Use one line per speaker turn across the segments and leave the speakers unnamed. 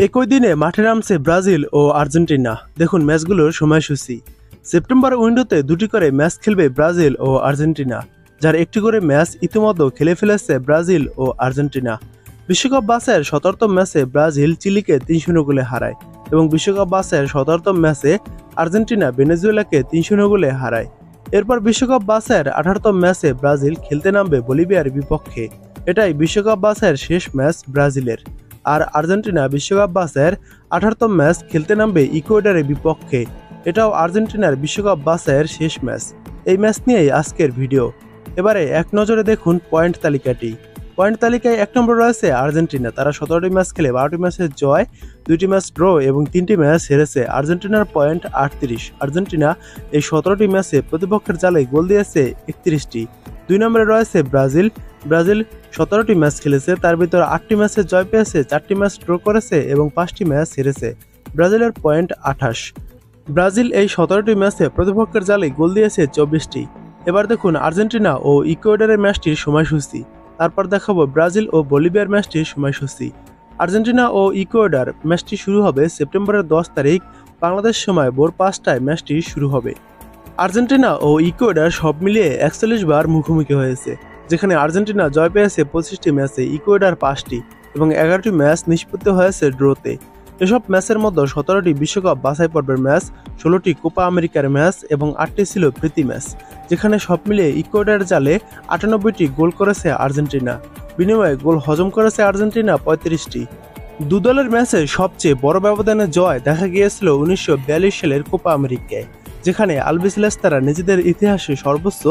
একই দিনে মাঠে নামছে ব্রাজিল ও আর্জেন্টিনা। দেখুন ম্যাচগুলোর সময়সূচি। সেপ্টেম্বর উইন্ডোতে দুটি করে ম্যাচ খেলবে ব্রাজিল ও আর্জেন্টিনা, যার একটি করে ম্যাচ ইতিমধ্যে খেলে ফেলেছে ব্রাজিল ও আর্জেন্টিনা। বিশ্বকাপ বাছাইয়ের 17তম ম্যাচে ব্রাজিল চিলিকে 3-0 গোলে হারায় এবং বিশ্বকাপ বাছাইয়ের 17তম ম্যাচে আর্জেন্টিনা ভেনেজুয়েলাকে 3-0 গোলে হারায়। এরপর বিশ্বকাপ বাছাইয়ের 18তম ম্যাচে ব্রাজিল খেলতে নামবে বলিভিয়ার বিপক্ষে। এটাই বিশ্বকাপ বাছাইয়ের শেষ ম্যাচ ব্রাজিলের। আর আর্জেন্টিনা বিশ্বকাপ বাছাইয়ের 18তম ম্যাচ খেলতে নামবে ইকুয়েডরের বিপক্ষে। এটাও আর্জেন্টিনার বিশ্বকাপ বাছাইয়ের শেষ ম্যাচ। এই ম্যাচ নিয়েই আজকের ভিডিও। এবারে এক নজরে দেখুন পয়েন্ট তালিকাটি। পয়েন্ট তালিকায় 1 নম্বর রয়েছে আর্জেন্টিনা। তারা 17টি ম্যাচ খেলে 12টি ম্যাচের জয়, 2টি ম্যাচ ড্র এবং 3টি ম্যাচ হেরেছে। আর্জেন্টিনার পয়েন্ট 38। আর্জেন্টিনা এই 17টি ম্যাচে প্রতিপক্ষের জালে গোল দিয়েছে 31টি। 2 নম্বরে রয়েছে ব্রাজিল। ব্রাজিল 17টি ম্যাচ খেলেছে, তার ভিতর 8টি ম্যাচে জয় পেয়েছে, 4টি ম্যাচ ড্র করেছে এবং 5টি ম্যাচ হেরেছে। ব্রাজিলের পয়েন্ট 28। ব্রাজিল এই 17টি ম্যাচে প্রতিপক্ষের জালে গোল দিয়েছে 24টি। এবার দেখুন আর্জেন্টিনা ও ইকুয়েডরের ম্যাচটির সময়সূচি। তারপর দেখাবো ব্রাজিল ও বলিভিয়ার ম্যাচটির সময়সূচি। আর্জেন্টিনা ও ইকুয়েডর ম্যাচটি শুরু হবে সেপ্টেম্বরের 10 তারিখ বাংলাদেশ সময় ভোর 5টায় ম্যাচটি শুরু হবে। আর্জেন্টিনা ও ইকুয়েডর সব মিলিয়ে 41 বার মুখোমুখি হয়েছে, যেখানে আর্জেন্টিনা জয় পেয়েছে 25টি ম্যাচে, ইকুয়েডর 5টি এবং 11টি ম্যাচ নিষ্পত্তি হয়েছে ড্রতে। এসব ম্যাচের মধ্যে 17টি বিশ্বকাপ বাছাই পর্বের ম্যাচ, 16টি কোপা আমেরিকার ম্যাচ এবং 8টি ছিল প্রীতি ম্যাচ, যেখানে সব মিলিয়ে ইকুয়েডরের জালে 98টি গোল করেছে আর্জেন্টিনা। বিনিময়ে গোল হজম করেছে আর্জেন্টিনা 35টি। দু দলের ম্যাচে সবচেয়ে বড় ব্যবধানে জয় দেখা গিয়েছিল 1942 সালের কোপা আমেরিকায়, যেখানে আলবিসেলেস্তারা নিজেদের ইতিহাসে সর্বোচ্চ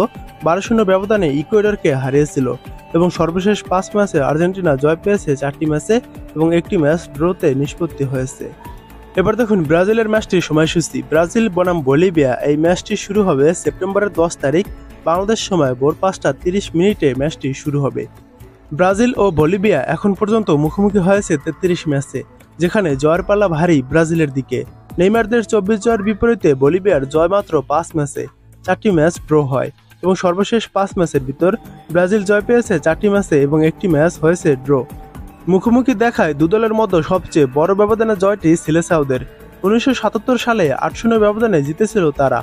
12-0 ব্যবধানে ইকুয়েডরকে হারিয়েছিল এবং সর্বশেষ 5 ম্যাচে আর্জেন্টিনা জয় পেয়েছে 4টি ম্যাচে এবং 1টি ম্যাচ ড্রতে নিষ্পত্তি হয়েছে। এবার দেখুন ব্রাজিলের ম্যাচটির সময়সূচি। ব্রাজিল বনাম বলিভিয়া এই ম্যাচটি শুরু হবে সেপ্টেম্বরের 10 তারিখ বাংলাদেশ সময় ভোর 5টা 30 ম্যাচটি শুরু হবে। ব্রাজিল ও বলিভিয়া এখন পর্যন্ত মুখোমুখি হয়েছে 33 ম্যাচে, যেখানে জয়ের পাল্লা ভারী ব্রাজিলের দিকে। নেইমারদের 24 জয়ের বিপরীতে বলিভিয়ার জয় মাত্র 5 ম্যাচে, 4টি ম্যাচ ড্র হয় এবং সর্বশেষ 5 ম্যাচের ভিতর ব্রাজিল জয় পেয়েছে 4টি ম্যাচে এবং 1টি ম্যাচ হয়েছে ড্র। মুখোমুখি দেখায় দু দলের মধ্যে সবচেয়ে বড় ব্যবধানে জয়টি সিলেসাউদের। 1977 সালে 8-0 ব্যবধানে জিতেছিল তারা।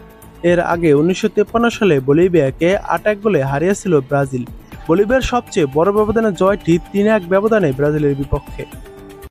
এর আগে 1953 সালে বলিভিয়াকে 8-1 গোলে হারিয়েছিল ব্রাজিল। বলিভিয়ার সবচেয়ে বড় ব্যবধানে জয়টি 3-1 ব্যবধানে ব্রাজিলের বিপক্ষে।